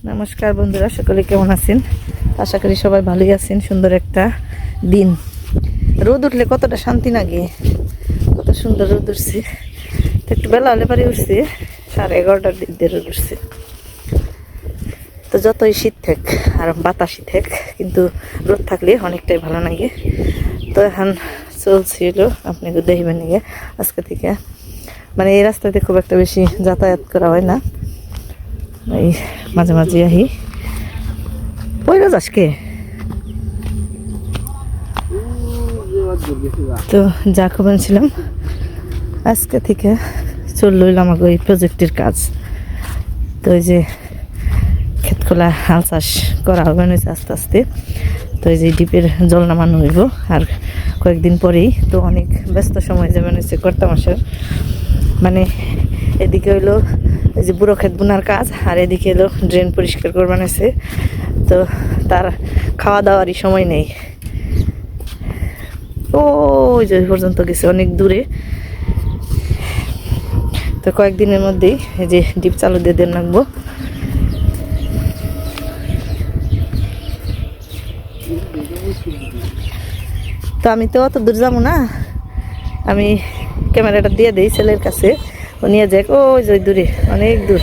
নমস্কার বন্ধুরা, সকলে কেমন আছেন? আশা করি সবাই ভালোই আছেন। সুন্দর একটা দিন, রোদ উঠলে কতটা শান্তি লাগে, কত সুন্দর রোদ উঠছে। তো একটু বেলা হলে পারে উঠছে, 11:30টার দিক দিয়ে রোদ উঠছে। তো যতই শীত থাক আর বাতাসই থাক, কিন্তু রোদ থাকলে অনেকটাই ভালো লাগে। তো এখন চলছিল আপনাকে দেখবেন নিয়ে আজকে থেকে, মানে এই রাস্তাতে খুব একটা বেশি যাতায়াত করা হয় না, এই মাঝে মাঝে আহি। ওই রোজ আজকে তো যা খবর ছিলাম, আজকে থেকে চলল আমাকে ওই প্রজেক্টের কাজ। তো ওই যে ক্ষেত খোলা হাল চাষ করা হবে আস্তে আস্তে। তো এই যে ডিপের জল নামানো হইব আর কয়েকদিন পরেই। তো অনেক ব্যস্ত সময় যাবেন হচ্ছে কর্তা মাসের, মানে এদিকে হইলো এই যে বুড়ো ক্ষেত বোনার কাজ, আর এদিকে এলো ড্রেন পরিষ্কার করবার আছে। তো তার খাওয়া দাওয়ারই সময় নেই। ওই যে পর্যন্ত গেছে, অনেক দূরে। তো কয়েকদিনের মধ্যেই এই যে ডিপ চালু দিয়ে দেন রাখবো। তো আমি তো অত দূর যাবো না, আমি ক্যামেরাটা দিয়ে দিই ছেলের কাছে, ও নিয়ে যাক। ওই যে দূরে, অনেক দূর।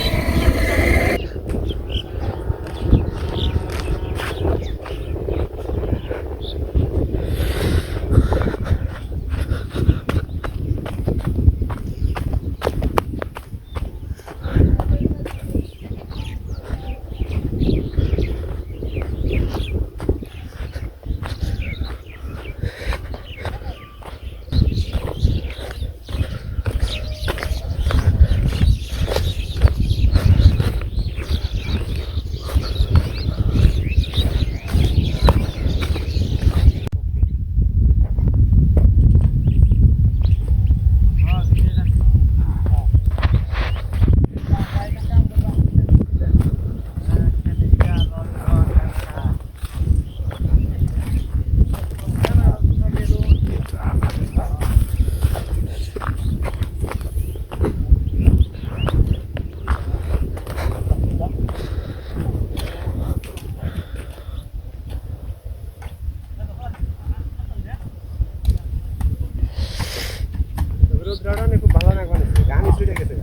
খুব ভালো না গানি ছুটে গেছে।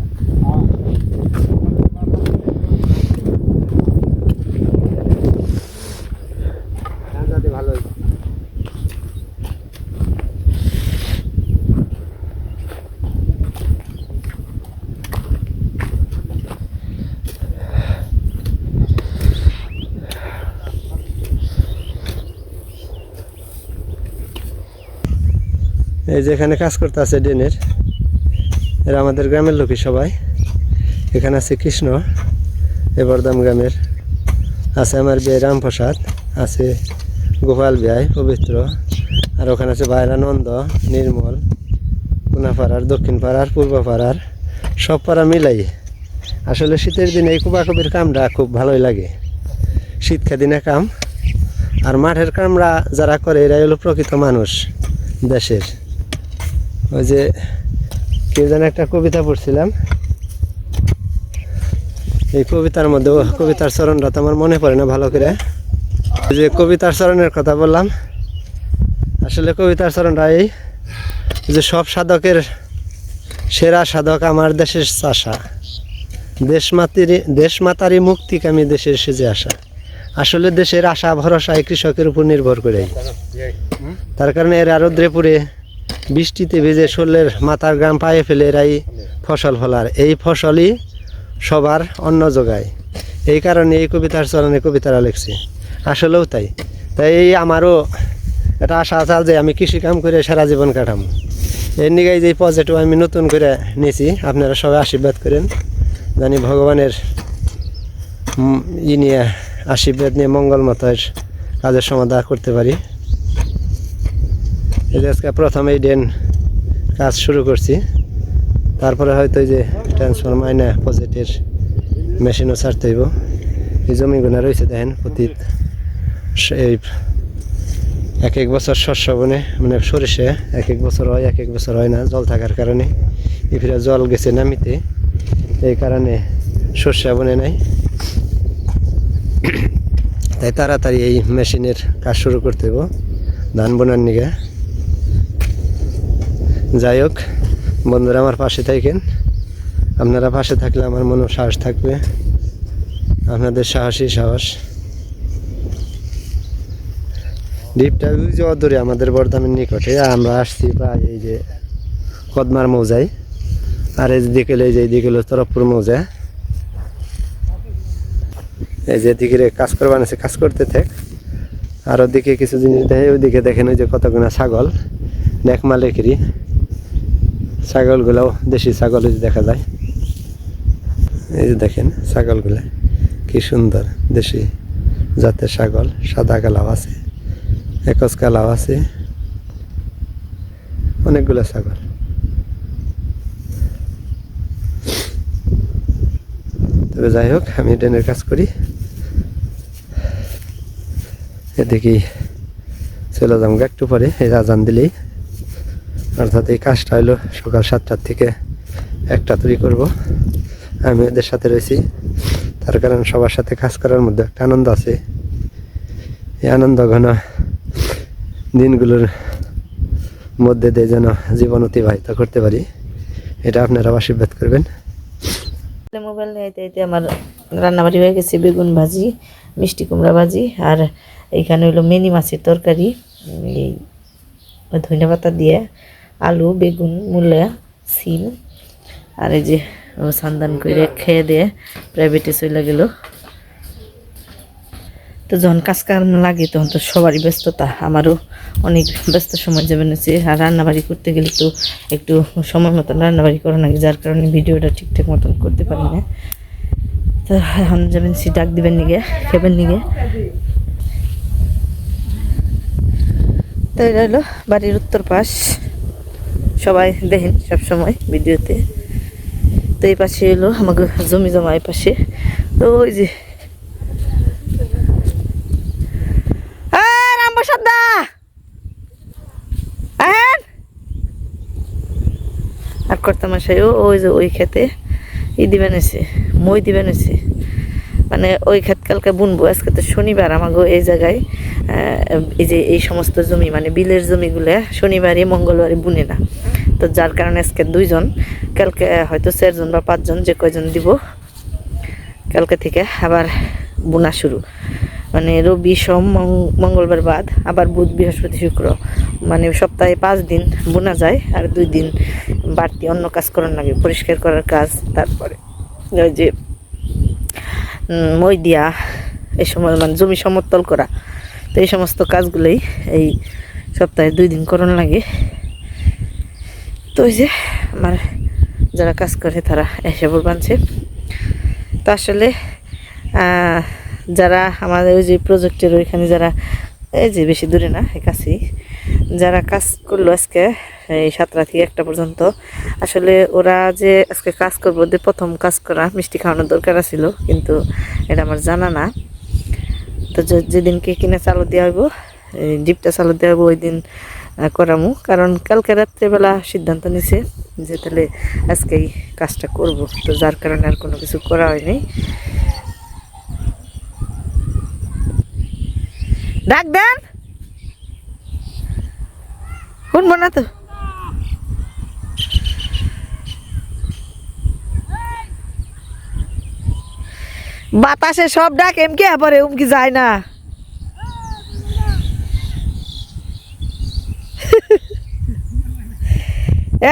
ভালো এই যেখানে কাজ করতে আছে ড্রেনের, এরা আমাদের গ্রামের লোকই সবাই। এখানে আছে কৃষ্ণ, এবরদাম গ্রামের, আছে আমার বিয়ে রামপ্রসাদ, আছে গোপাল বিয়াই পবিত্র, আর ওখানে আছে বাইরানন্দ, নির্মল, কোনাপাড়ার, দক্ষিণ পাড়ার, পূর্ব পাড়ার, সব পাড়া মিলাই। আসলে শীতের দিনে এই কুবাকুবির কামটা খুব ভালোই লাগে, শীতকা দিনে কাম। আর মাঠের কামরা যারা করে এরাই হলো প্রকৃত মানুষ দেশের। ওই যে কেউ যেন একটা কবিতা পড়ছিলাম, এই কবিতার মধ্যে কবিতার চরণটা তো আমার মনে পড়ে না ভালো করে। ওই যে কবিতার চরণের কথা বললাম, আসলে কবিতার চরণটা এই যে সব সাধকের সেরা সাধক আমার দেশের চাষা, দেশমাতারই মুক্তিকামী দেশের সেজে আসা। আসলে দেশের আশা ভরসা এই কৃষকের উপর নির্ভর করে। তার কারণে এরা রৌদ্রে পুড়ে বৃষ্টিতে ভেজে শরীরের মাথার গ্রাম পায়ে ফেলে এরাই ফসল ফলার, এই ফসলই সবার অন্ন যোগায়। এই কারণে এই কবিতার চরণে কবিতারা লিখছি। আসলেও তাই। তাই এই আমারও একটা আশা আছে যে আমি কৃষি কাম করে সারা জীবন কাটাবো। এর নিগাই যে প্রজেক্টও আমি নতুন করে নিয়েছি, আপনারা সবাই আশীর্বাদ করেন, জানি ভগবানের নিয়ে আশীর্বাদ নিয়ে মঙ্গল মতের কাজের সমাধান করতে পারি। আজকে প্রথমে এই ড্রেন কাজ শুরু করছি, তারপরে হয়তো এই যে ট্রান্সফরমার আইনা প্রজেক্টের মেশিনও ছাড়তে হইব। এই জমিগুলো রয়েছে দেখেন, প্রতি এই এক এক বছর শস্য বনে, মানে সরিষে এক এক বছর হয়, এক এক বছর হয় না জল থাকার কারণে। এফিরা জল গেছে নামিতে, এই কারণে শস্য বনে নাই। তাই তাড়াতাড়ি এই মেশিনের কাজ শুরু করতে হবে ধান বোনার নিগে। যাই হোক বন্ধুরা, আমার পাশে থাকেন। আপনারা পাশে থাকলে আমার মনে সাহস থাকবে, আপনাদের সাহসী সাহস। দ্বীপটা ওই যে অদূরে আমাদের বর্ধমানের নিকটে। আমরা আসছি প্রায় এই যে কদমার মৌজায়, আর এই দিকে এই যে এইদিকে হলো তরফপুর মৌজা। এই যে দিকে কাজ করবার আছে, কাজ করতে থাক। আর ওদিকে কিছু জিনিস দেখে, ওইদিকে দেখেন ওই যে কতগুলো ছাগল দেখ মালিকেরই। ছাগলগুলাও দেশি ছাগল দেখা যায়। এই যে দেখেন ছাগলগুলা কি সুন্দর, দেশি জাতের ছাগল। সাদা কালাও আছে, একজ কালাও আছে, অনেকগুলো ছাগল। তবে যাই হোক, আমি ড্রেনের কাজ করি। এদিকেই চলে যাবো একটু পরে, এই আজান দিলেই। অর্থাৎ এই কাজটা হলো সকাল 7টার থেকে 1টা তৈরি করবো। আমি এদের সাথে রয়েছি, তার কারণ সবার সাথে কাজ করার মধ্যে একটা আনন্দ আছে। এই আনন্দ ঘন দিনগুলোর মধ্যে দিয়ে যেন জীবন অতিবাহিত করতে পারি, এটা আপনারা আশীর্বাদ করবেন। মোবাইল নিয়ে আমার রান্নাবাড়ি হয়ে গেছে। বেগুন ভাজি, মিষ্টি কুমড়া ভাজি, আর এইখানে হলো মিনি মাছের তরকারি। এই ধনিয়া পাতা দিয়ে আলু, বেগুন, মূলা, সিম। আর এই যে সান্দান করে খেয়ে দিয়ে প্রাইভেটে চলে গেল। তো যখন কাজ কাম লাগে তখন তো সবারই ব্যস্ততা, আমারও অনেক ব্যস্ত সময় যাবে নিচ্ছে। আর রান্নাবাড়ি করতে গেলে তো একটু সময় মতন রান্নাবাড়ি করা লাগে, যার কারণে ভিডিওটা ঠিকঠাক মতন করতে পারি না। তো এখন যাবেন ডাক দিবেন নিগে, খেবেন নিগে। তো এটা হলো বাড়ির উত্তর পাশ, সবাই দেখেন সবসময় ভিডিওতে। তো এই পাশে এলো আমাকে জমি জমা, এই পাশে। তো ওই যে রামপ্রসাদদা আর কর্তা মশাইও ওই যে ওই খেতে দিবেন এসে, মই দিবেন এসে। মানে ওই ক্ষেত কালকে বুনবো। আজকে তো শনিবার, আমাকে এই জায়গায় এই যে এই সমস্ত জমি মানে বিলের জমিগুলো শনিবারই মঙ্গলবারই বুনে না। তো যার কারণে আজকে 2জন, কালকে হয়তো 4জন বা 5জন, যে কয়জন দিব। কালকে থেকে আবার বোনা শুরু, মানে রবি সোম মঙ্গলবার বাদ আবার বুধ বৃহস্পতি শুক্র, মানে সপ্তাহে 5 দিন বোনা যায়। আর 2 দিন বাড়তি অন্য কাজ করার লাগে, পরিষ্কার করার কাজ, তারপরে ওই যে মই দিয়া, এই সময় মানে জমি সমতল করা। তো এই সমস্ত কাজগুলোই এই সপ্তাহে 2 দিন করণ লাগে। তো ওই যে আমার যারা কাজ করে তারা এসে বানছে। তো আসলে যারা আমাদের ওই যে প্রজেক্টের ওইখানে যারা, এই যে বেশি দূরে না, এই কাছেই, যারা কাজ করলো আজকে এই 7টা থেকে 1টা পর্যন্ত, আসলে ওরা যে আজকে কাজ করবো, ওদের প্রথম কাজ করা মিষ্টি খাওয়ানোর দরকার ছিল, কিন্তু এটা আমার জানা না। তো যেদিনকে কিনে চালু দেওয়া হইব, ডিপটা চালু দেওয়া হইব, ওই দিন করামু। কারণ কালকে রাত্রেবেলা সিদ্ধান্ত নিছে যে তাহলে আজকেই কাজটা করব। তো যার কারণে আর কোনো কিছু করা হয়নি। ডাক দেন, শুনবো না তো। বাতাসে সব ডাক এমকে পরে উমকি যায় না।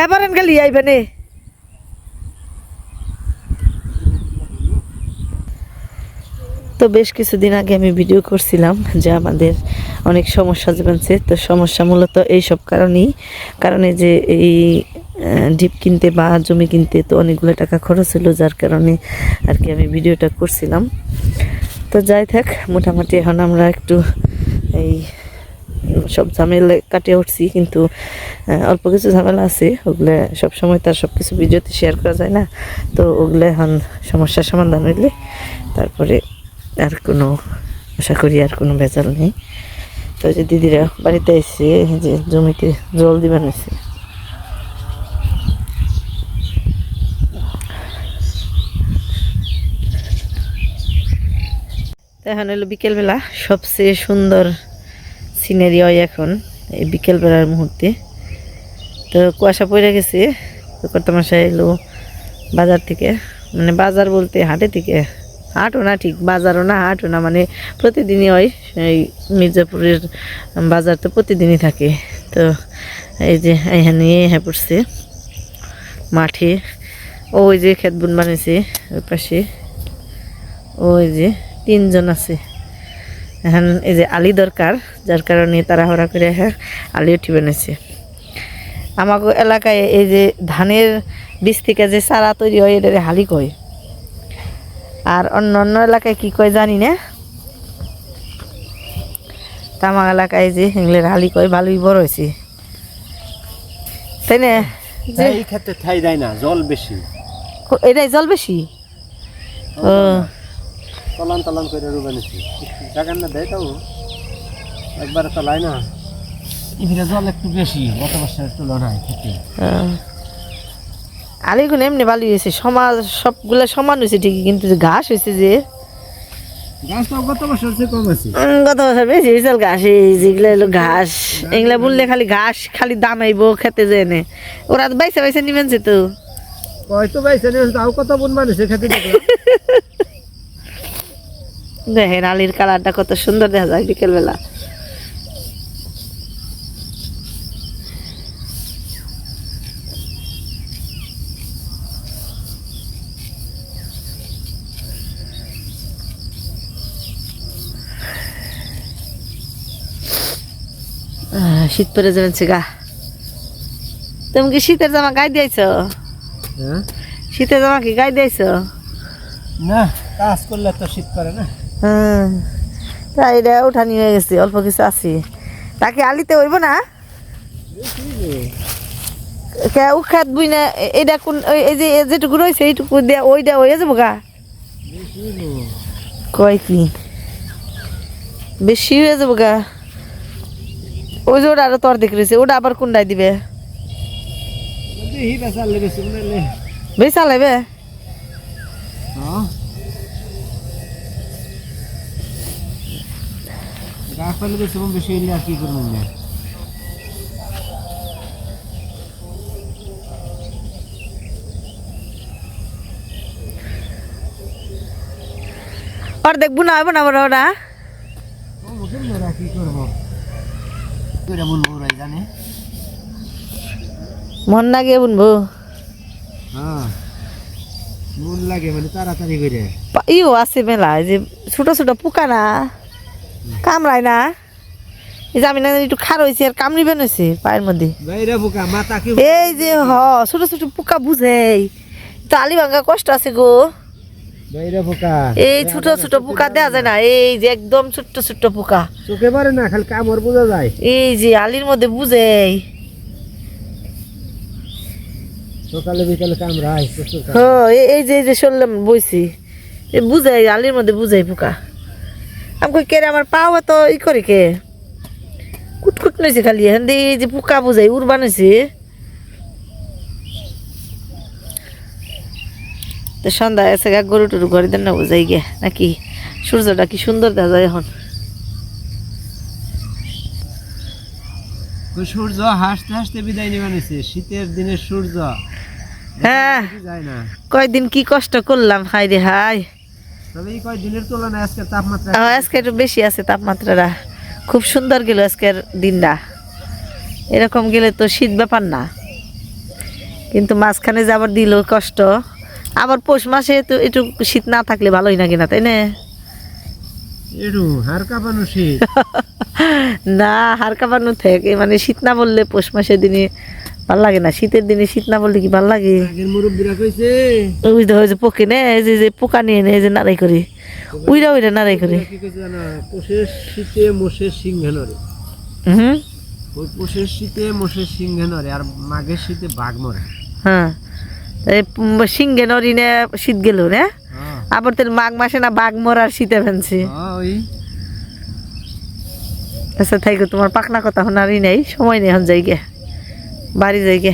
এবার গেলি আইবে নে। তো বেশ কিছুদিন আগে আমি ভিডিও করছিলাম যে আমাদের অনেক সমস্যা জীবনছে। তো সমস্যা মূলত এইসব কারণে যে এই ডিপ কিনতে বা জমি কিনতে তো অনেকগুলো টাকা খরচ হলো, যার কারণে আর কি আমি ভিডিওটা করছিলাম। তো যাই থাক, মোটামুটি এখন আমরা একটু এই সব ঝামেলা কাটিয়ে উঠছি, কিন্তু অল্প কিছু ঝামেলা আছে, ওগুলো সবসময় তার সব কিছু ভিডিওতে শেয়ার করা যায় না। তো ওগুলো এখন সমস্যার সমাধান হইলে তারপরে আর কোনো, আশা করি আর কোনো ভেজাল নেই। তো যে দিদিরা বাড়িতে এসে যে জমিতে জল দিবেন এসে, তো এখন হলো বিকেলবেলা, সবচেয়ে সুন্দর সিনারি হয় এখন এই বিকেলবেলার মুহূর্তে। তো কুয়াশা পড়ে গেছে, তো কর্তামশাই এলো বাজার থেকে, মানে বাজার বলতে হাটে থেকে, হাটও না ঠিক, বাজারও না হাটও না, মানে প্রতিদিনই হয়। এই মির্জাপুরের বাজার তো প্রতিদিনই থাকে। তো এই যে এখানে হ্যাঁ পড়ছে মাঠে, ওই যে ক্ষেত বুন বানিয়েছে ওই পাশে, ওই যে 3 জন আছে। এখন এই যে আলি দরকার, যার কারণে তাড়াহুড়া করে হ্যাঁ আলি উঠি বানিয়েছে। আমাকে এলাকায় এই যে ধানের বীজ থেকে যে চারা তৈরি হয় এটা হালি কয়, আর অন্য অন্য এলাকায় কি কয় জানি না। তা আমার এলাকায় যে এগুলোর হালি কয়, ভালোই বড় হয়েছে তাই না? যে এই ক্ষেত্রে ঠাই দেয় না, জল বেশি, এটাই জল বেশি। ও তলান তলান করে রুবানিছি জায়গা না দেয়, তাও একবারে তলায় না, এখানে জল একটু বেশি গত বছরের তুলনায় খেতে। আলিগুলো এমনি ভালো হয়েছে, সমাজ সবগুলা সমান হয়েছে ঠিকই, কিন্তু যে ঘাস হয়েছে যে গাছ তো গত বছর চেয়ে কম আছে। গত বছর বেশি বিশাল ঘাস, এই যেগুলো হলো ঘাস, এগুলা বললে খালি ঘাস খালি দামাইবো খেতে যে এনে, ওরা তো বাইসে বাইসে নিবেনছে তো। হয়তো বাইছে তাও কত বুন মানুষের খেতে দেখলাম। দেখেন আলির কালারটা কত সুন্দর দেখা যায় বিকেলবেলা। শীত পরে যাচ্ছে গা। তুমি কি শীতের জামা গায়ে দিয়েছ? হ্যাঁ, শীতের জামা কি গায়ে দিয়েছ? না, কাজ করলে তো শীত করে না। হ্যাঁ, তাই এটা উঠানি হয়ে গেছে, অল্প কিছু আছে। তাকে আলিতে হইব না কে উখাত বুই না, এটা কোন এই যে যেটুকু রয়েছে এইটুকু দেয়া ওইটা হয়ে যাবো গা। কয় কি বেশি হয়ে যাবো গা? ওই যে ওটা আরো তোর দেখে রয়েছে, ওটা আবার কোনটায় দিবে? বেশ চালাইবে। বেশি হইলে আর কি করবো না। অর্ধেক বুনা হইব না বড় ওটা? কি করবো জানে, মন লাগে বুনবো। হ্যাঁ মন লাগে মানে তাড়াতাড়ি করে। ইও আছে মেলা, এই যে ছোট ছোট পোকা না কামড়ায় না, এই যে আমি না একটু খার হয়েছে আর কামড়ি বেনছে পায়ের মধ্যে। এই যে ছোট ছোট পোকা বুঝেই তো, আলি ভাঙ্গা কষ্ট আছে গো। এই ছোট ছোট পোকা দেওয়া যায় না, এই যে একদম ছোট্ট ছোট্ট পোকা চোখে পারে না, খালি কামড় বোঝা যায়। এই যে আলির মধ্যে বুঝেই, সকালে বিকালে কামড়ায়। এই যে শুনলাম বইছি, বুঝাই আলির মধ্যে বুঝাই পোকা। আমি কই কেরে আমার পাও তো ই করে কে কুটকুট নইছে খালি, এখন এই যে পোকা বুঝাই উড়বা নইছে। তো সন্ধ্যা এসে গা গরু টরু ঘরে দেন না বুঝাই গে নাকি? সূর্যটা কি সুন্দর দেখা যায় এখন। সূর্য হাসতে হাসতে বিদায় নিয়ে বানিয়েছে, শীতের দিনের সূর্য। হ্যাঁ, কয়দিন কি কষ্ট করলাম, হাই রে হাই। তবে এই কয়দিনের তুলনায় আজকে তাপমাত্রা আজকে একটু বেশি আছে তাপমাত্রাটা, খুব সুন্দর গেল আজকের দিনটা। এরকম গেলে তো শীত ব্যাপার না, কিন্তু মাঝখানে যাবার দিল কষ্ট। আবার পৌষ মাসে তো একটু শীত না থাকলে ভালোই না কিনা, তাই না? একটু হাড় কাঁপানো শীত না, হাড় কাঁপানো থেকে মানে শীত না বললে পৌষ মাসের দিনে ভাল লাগে না, শীতের দিনে শীত না বললে কি ভাল লাগে? মুরব্বীরা কইছে ওই যে পোকে নে, যে পোকা নিয়ে নে, যে নাড়াই করি উইরা নাড়াই করি। কি কইছে জানা, পৌষের শীতে মোষের সিংহে নড়ে। ওই পৌষের শীতে মোষের সিংহে নড়ে, আর মাঘের শীতে বাঘ মরে। হ্যাঁ, সিংহে নরি নে শীত গেল না, আবার তোর মাঘ মাসে না বাঘ মরার শীতে ফেলছে। আচ্ছা থাইকো, তোমার পাকনা কথা শোনারই নেই, সময় নেই, এখন যাই গে বাড়ি যাই গে।